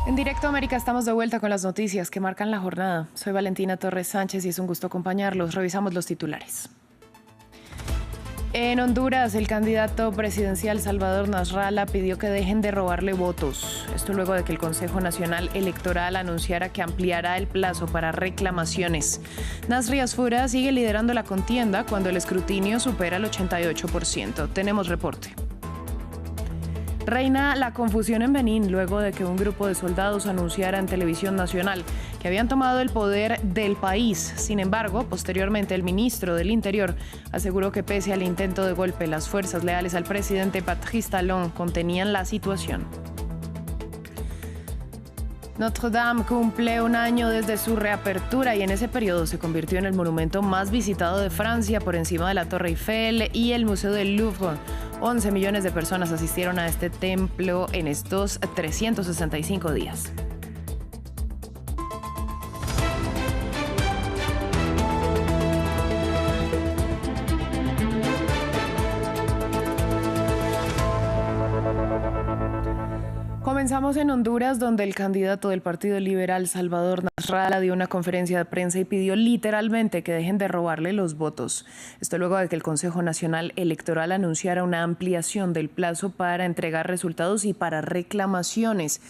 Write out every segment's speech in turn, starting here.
En Directo América estamos de vuelta con las noticias que marcan la jornada. Soy Valentina Torres Sánchez y es un gusto acompañarlos. Revisamos los titulares. En Honduras, el candidato presidencial Salvador Nasralla pidió que dejen de robarle votos. Esto luego de que el Consejo Nacional Electoral anunciara que ampliará el plazo para reclamaciones. Nasri Asfura sigue liderando la contienda cuando el escrutinio supera el 88%. Tenemos reporte. Reina la confusión en Benín luego de que un grupo de soldados anunciara en televisión nacional que habían tomado el poder del país. Sin embargo, posteriormente el ministro del Interior aseguró que pese al intento de golpe, las fuerzas leales al presidente Patrice Talon contenían la situación. Notre Dame cumple un año desde su reapertura y en ese periodo se convirtió en el monumento más visitado de Francia por encima de la Torre Eiffel y el Museo del Louvre. 11 millones de personas asistieron a este templo en estos 365 días. Comenzamos en Honduras, donde el candidato del Partido Liberal, Salvador Nasralla, dio una conferencia de prensa y pidió literalmente que dejen de robarle los votos. Esto luego de que el Consejo Nacional Electoral anunciara una ampliación del plazo para entregar resultados y para reclamaciones,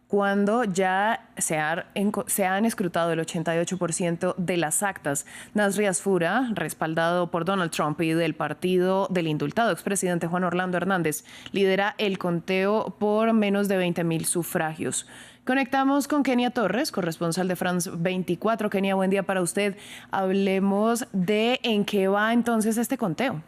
cuando ya se han escrutado el 88% de las actas. Nasri Asfura, respaldado por Donald Trump y del partido del indultado expresidente Juan Orlando Hernández, lidera el conteo por menos de 20,000 sufragios. Conectamos con Kenia Torres, corresponsal de France 24. Kenia, buen día para usted. Hablemos de en qué va entonces este conteo.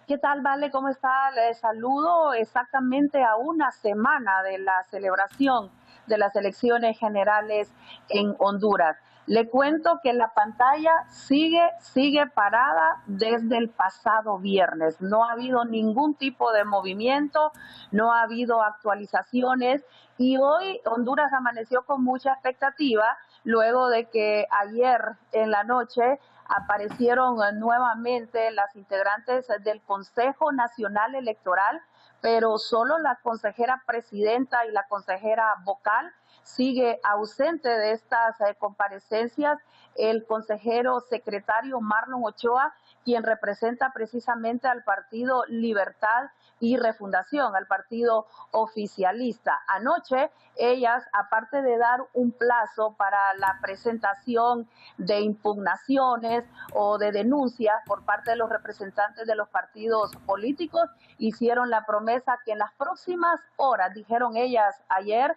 ¿Qué tal, Vale? ¿Cómo está? Les saludo exactamente a una semana de la celebración de las elecciones generales en Honduras. Le cuento que la pantalla sigue parada desde el pasado viernes. No ha habido ningún tipo de movimiento, no ha habido actualizaciones y hoy Honduras amaneció con mucha expectativa luego de que ayer en la noche aparecieron nuevamente las integrantes del Consejo Nacional Electoral, pero solo la consejera presidenta y la consejera vocal sigue ausente de estas comparecencias. El consejero secretario Marlon Ochoa, quien representa precisamente al Partido Libertad y Refundación, al partido oficialista. Anoche, ellas, aparte de dar un plazo para la presentación de impugnaciones o de denuncias por parte de los representantes de los partidos políticos, hicieron la promesa que en las próximas horas, dijeron ellas ayer,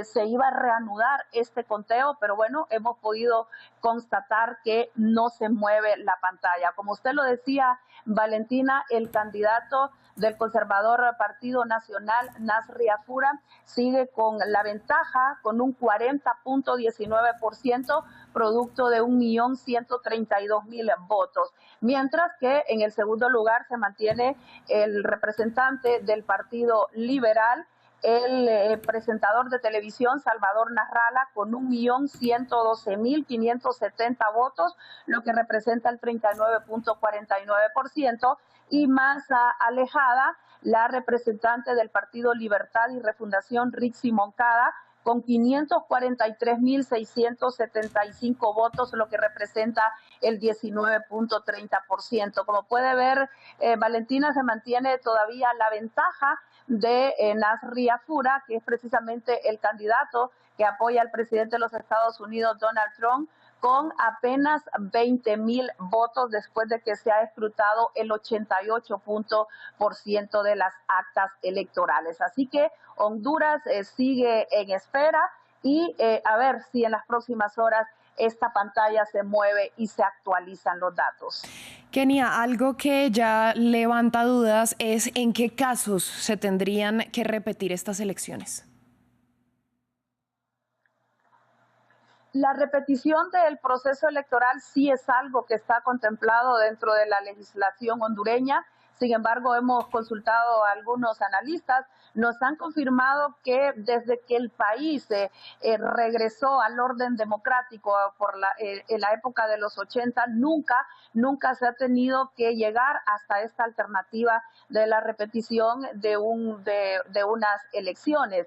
se iba a reanudar este conteo, pero bueno, hemos podido constatar que no se mueve la pantalla. Como usted lo decía, Valentina, el candidato del conservador Partido Nacional, Nasri Asfura, sigue con la ventaja, con un 40.19%, producto de 1.132.000 votos. Mientras que en el segundo lugar se mantiene el representante del Partido Liberal, el presentador de televisión Salvador Nasralla, con 1.112.570 votos, lo que representa el 39.49%, y más alejada la representante del Partido Libertad y Refundación, Rixi Moncada, con 543.675 votos, lo que representa el 19.30%. Como puede ver, Valentina, se mantiene todavía la ventaja de Nasri Asfura, que es precisamente el candidato que apoya al presidente de los Estados Unidos, Donald Trump, con apenas 20,000 votos después de que se ha escrutado el 88% de las actas electorales. Así que Honduras sigue en espera y a ver si en las próximas horas esta pantalla se mueve y se actualizan los datos. Kenia, algo que ya levanta dudas es en qué casos se tendrían que repetir estas elecciones. La repetición del proceso electoral sí es algo que está contemplado dentro de la legislación hondureña. Sin embargo, hemos consultado a algunos analistas, nos han confirmado que desde que el país regresó al orden democrático en la época de los 80, nunca se ha tenido que llegar hasta esta alternativa de la repetición de unas elecciones.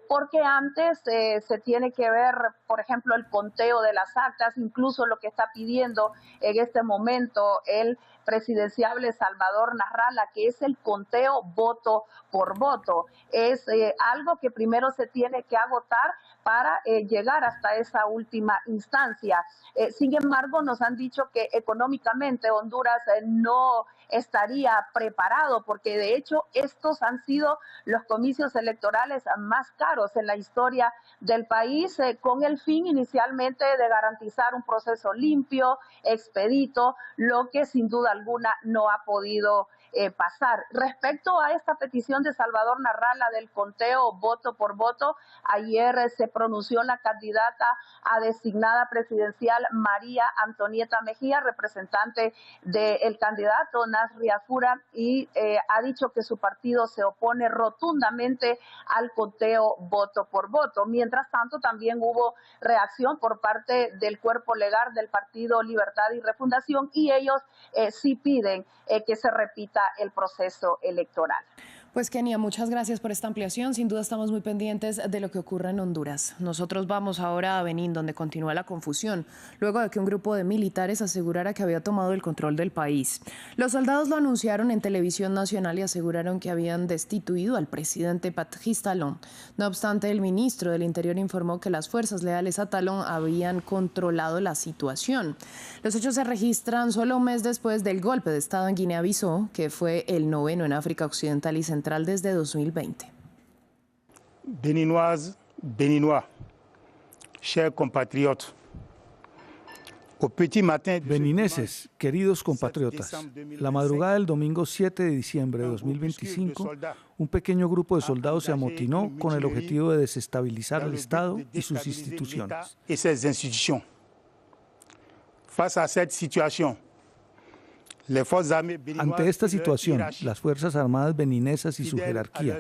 Porque antes se tiene que ver, por ejemplo, el conteo de las actas, incluso lo que está pidiendo en este momento el presidenciable Salvador Nasrallah, que es el conteo voto por voto. Es algo que primero se tiene que agotar para llegar hasta esa última instancia. Sin embargo, nos han dicho que económicamente Honduras no estaría preparado, porque de hecho estos han sido los comicios electorales más caros en la historia del país, con el fin inicialmente de garantizar un proceso limpio, expedito, lo que sin duda alguna no ha podido pasar. Respecto a esta petición de Salvador Nasrallah del conteo voto por voto, ayer se pronunció la candidata a designada presidencial María Antonieta Mejía, representante del candidato Nasri Afura, y ha dicho que su partido se opone rotundamente al conteo voto por voto. Mientras tanto, también hubo reacción por parte del cuerpo legal del Partido Libertad y Refundación, y ellos sí piden que se repita el proceso electoral. Pues Kenia, muchas gracias por esta ampliación. Sin duda estamos muy pendientes de lo que ocurre en Honduras. Nosotros vamos ahora a Benín, donde continúa la confusión, luego de que un grupo de militares asegurara que había tomado el control del país. Los soldados lo anunciaron en televisión nacional y aseguraron que habían destituido al presidente Patrice Talon. No obstante, el ministro del Interior informó que las fuerzas leales a Talon habían controlado la situación. Los hechos se registran solo un mes después del golpe de Estado en Guinea-Bissau, que fue el 9º en África Occidental y Central desde 2020. Béninoises, Béninois, chers compatriotes. Benineses, queridos compatriotas, la madrugada del domingo 7 de diciembre de 2025, un pequeño grupo de soldados se amotinó con el objetivo de desestabilizar el Estado y sus instituciones. Face a cette situation, ante esta situación, las Fuerzas Armadas beninesas y su jerarquía,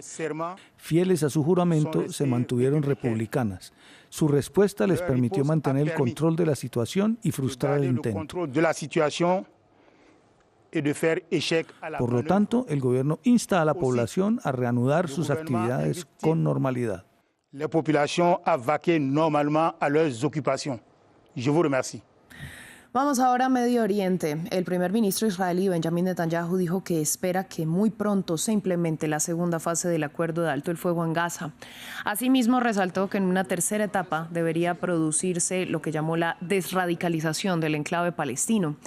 fieles a su juramento, se mantuvieron republicanas. Su respuesta les permitió mantener el control de la situación y frustrar el intento. Por lo tanto, el gobierno insta a la población a reanudar sus actividades con normalidad. La población a vaquer normalement a leurs occupations. Je vous remercie. Vamos ahora a Medio Oriente. El primer ministro israelí Benjamin Netanyahu dijo que espera que muy pronto se implemente la segunda fase del acuerdo de alto el fuego en Gaza. Asimismo, resaltó que en una tercera etapa debería producirse lo que llamó la desradicalización del enclave palestino.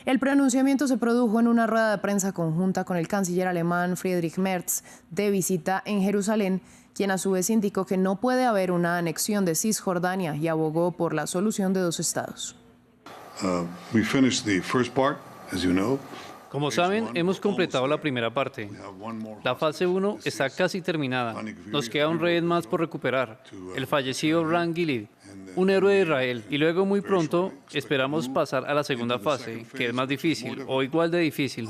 El pronunciamiento se produjo en una rueda de prensa conjunta con el canciller alemán Friedrich Merz de visita en Jerusalén, quien a su vez indicó que no puede haber una anexión de Cisjordania y abogó por la solución de dos estados. Como saben, hemos completado la primera parte. La fase 1 está casi terminada. Nos queda un rehén más por recuperar, el fallecido Ran Gilad, un héroe de Israel. Y luego muy pronto esperamos pasar a la segunda fase, que es más difícil o igual de difícil.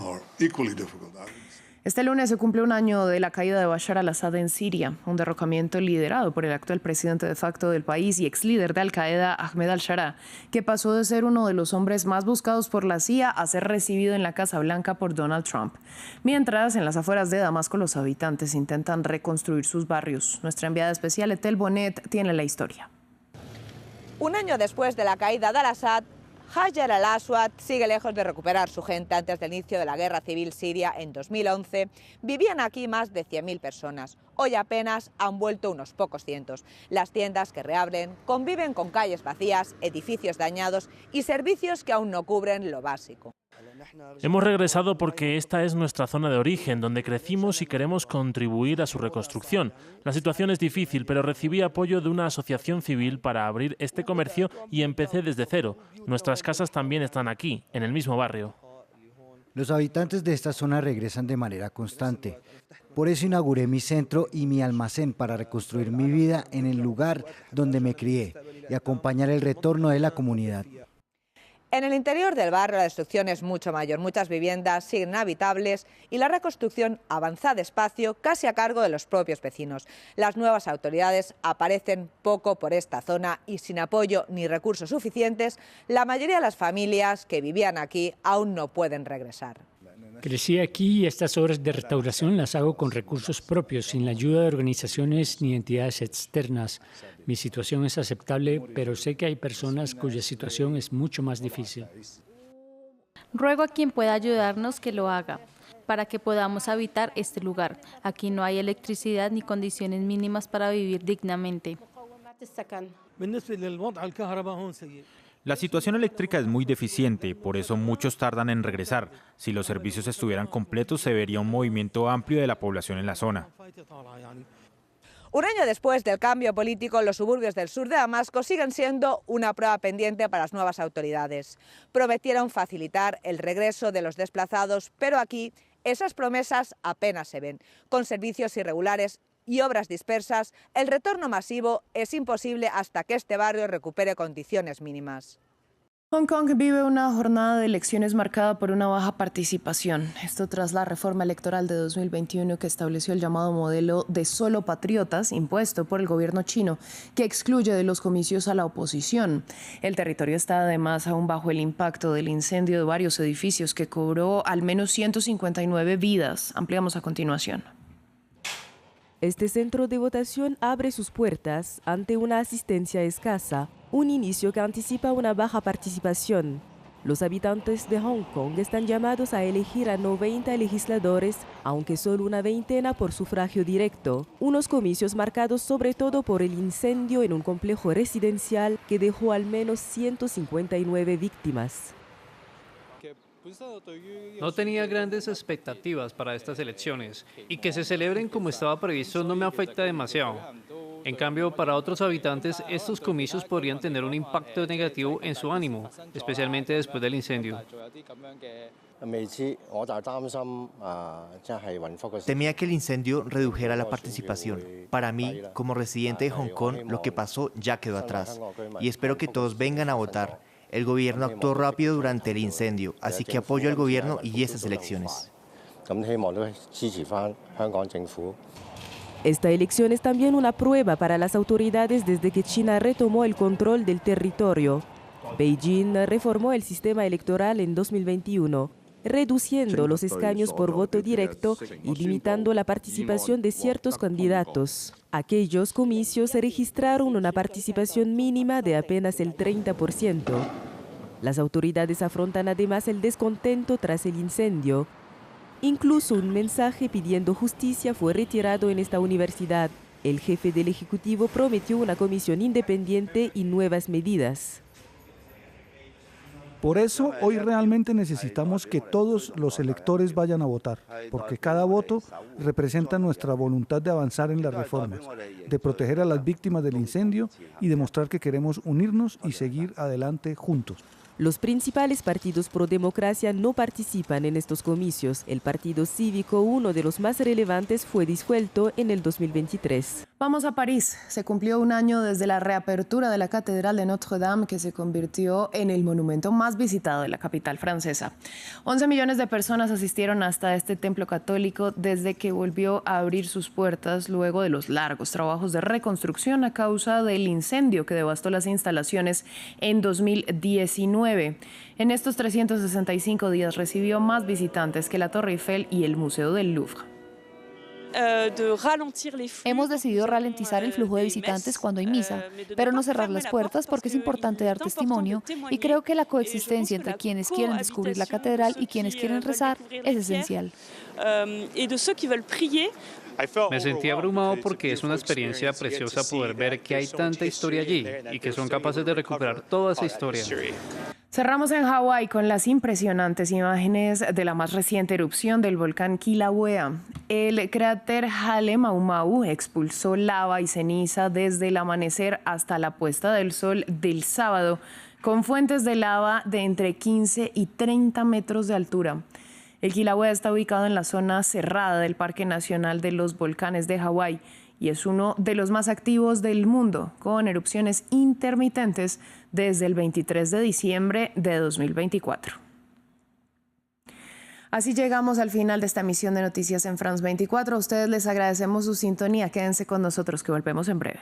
Este lunes se cumple un año de la caída de Bashar al-Assad en Siria, un derrocamiento liderado por el actual presidente de facto del país y ex líder de Al-Qaeda, Ahmed al-Sharaa, que pasó de ser uno de los hombres más buscados por la CIA a ser recibido en la Casa Blanca por Donald Trump. Mientras, en las afueras de Damasco, los habitantes intentan reconstruir sus barrios. Nuestra enviada especial, Etel Bonet, tiene la historia. Un año después de la caída de al-Assad, Hajar al-Aswad sigue lejos de recuperar su gente. Antes del inicio de la guerra civil siria en 2011, vivían aquí más de 100.000 personas. Hoy apenas han vuelto unos pocos cientos. Las tiendas que reabren conviven con calles vacías, edificios dañados y servicios que aún no cubren lo básico. Hemos regresado porque esta es nuestra zona de origen, donde crecimos y queremos contribuir a su reconstrucción. La situación es difícil, pero recibí apoyo de una asociación civil para abrir este comercio y empecé desde cero. Nuestras casas también están aquí, en el mismo barrio. Los habitantes de esta zona regresan de manera constante. Por eso inauguré mi centro y mi almacén para reconstruir mi vida en el lugar donde me crié y acompañar el retorno de la comunidad. En el interior del barrio la destrucción es mucho mayor. Muchas viviendas siguen inhabitables y la reconstrucción avanza despacio, casi a cargo de los propios vecinos. Las nuevas autoridades aparecen poco por esta zona y sin apoyo ni recursos suficientes, la mayoría de las familias que vivían aquí aún no pueden regresar. Crecí aquí y estas obras de restauración las hago con recursos propios, sin la ayuda de organizaciones ni entidades externas. Mi situación es aceptable, pero sé que hay personas cuya situación es mucho más difícil. Ruego a quien pueda ayudarnos que lo haga, para que podamos habitar este lugar. Aquí no hay electricidad ni condiciones mínimas para vivir dignamente. La situación eléctrica es muy deficiente, por eso muchos tardan en regresar. Si los servicios estuvieran completos, se vería un movimiento amplio de la población en la zona. Un año después del cambio político, los suburbios del sur de Damasco siguen siendo una prueba pendiente para las nuevas autoridades. Prometieron facilitar el regreso de los desplazados, pero aquí esas promesas apenas se ven. Con servicios irregulares y obras dispersas, el retorno masivo es imposible hasta que este barrio recupere condiciones mínimas. Hong Kong vive una jornada de elecciones marcada por una baja participación. Esto tras la reforma electoral de 2021 que estableció el llamado modelo de solo patriotas impuesto por el gobierno chino, que excluye de los comicios a la oposición. El territorio está además aún bajo el impacto del incendio de varios edificios que cobró al menos 159 vidas. Ampliamos a continuación. Este centro de votación abre sus puertas ante una asistencia escasa, un inicio que anticipa una baja participación. Los habitantes de Hong Kong están llamados a elegir a 90 legisladores, aunque solo una veintena por sufragio directo. Unos comicios marcados sobre todo por el incendio en un complejo residencial que dejó al menos 159 víctimas. No tenía grandes expectativas para estas elecciones y que se celebren como estaba previsto no me afecta demasiado. En cambio, para otros habitantes, estos comicios podrían tener un impacto negativo en su ánimo, especialmente después del incendio. Temía que el incendio redujera la participación. Para mí, como residente de Hong Kong, lo que pasó ya quedó atrás y espero que todos vengan a votar. El gobierno actuó rápido durante el incendio, así que apoyo al gobierno y esas elecciones. Esta elección es también una prueba para las autoridades desde que China retomó el control del territorio. Beijing reformó el sistema electoral en 2021, reduciendo los escaños por voto directo y limitando la participación de ciertos candidatos. Aquellos comicios registraron una participación mínima de apenas el 30%. Las autoridades afrontan además el descontento tras el incendio. Incluso un mensaje pidiendo justicia fue retirado en esta universidad. El jefe del Ejecutivo prometió una comisión independiente y nuevas medidas. Por eso, hoy realmente necesitamos que todos los electores vayan a votar, porque cada voto representa nuestra voluntad de avanzar en las reformas, de proteger a las víctimas del incendio y demostrar que queremos unirnos y seguir adelante juntos. Los principales partidos pro democracia no participan en estos comicios. El Partido Cívico, uno de los más relevantes, fue disuelto en el 2023. Vamos a París. Se cumplió un año desde la reapertura de la Catedral de Notre Dame, que se convirtió en el monumento más visitado de la capital francesa. 11 millones de personas asistieron hasta este templo católico desde que volvió a abrir sus puertas luego de los largos trabajos de reconstrucción a causa del incendio que devastó las instalaciones en 2019. En estos 365 días recibió más visitantes que la Torre Eiffel y el Museo del Louvre. Hemos decidido ralentizar el flujo de visitantes cuando hay misa, pero no cerrar las puertas porque es importante dar testimonio y creo que la coexistencia entre quienes quieren descubrir la catedral y quienes quieren rezar es esencial. Me sentí abrumado porque es una experiencia preciosa poder ver que hay tanta historia allí y que son capaces de recuperar toda esa historia. Cerramos en Hawái con las impresionantes imágenes de la más reciente erupción del volcán Kilauea. El cráter Halemaumau expulsó lava y ceniza desde el amanecer hasta la puesta del sol del sábado, con fuentes de lava de entre 15 y 30 metros de altura. El Kilauea está ubicado en la zona cerrada del Parque Nacional de los Volcanes de Hawái y es uno de los más activos del mundo, con erupciones intermitentes desde el 23 de diciembre de 2024. Así llegamos al final de esta emisión de Noticias en France 24. A ustedes les agradecemos su sintonía. Quédense con nosotros que volvemos en breve.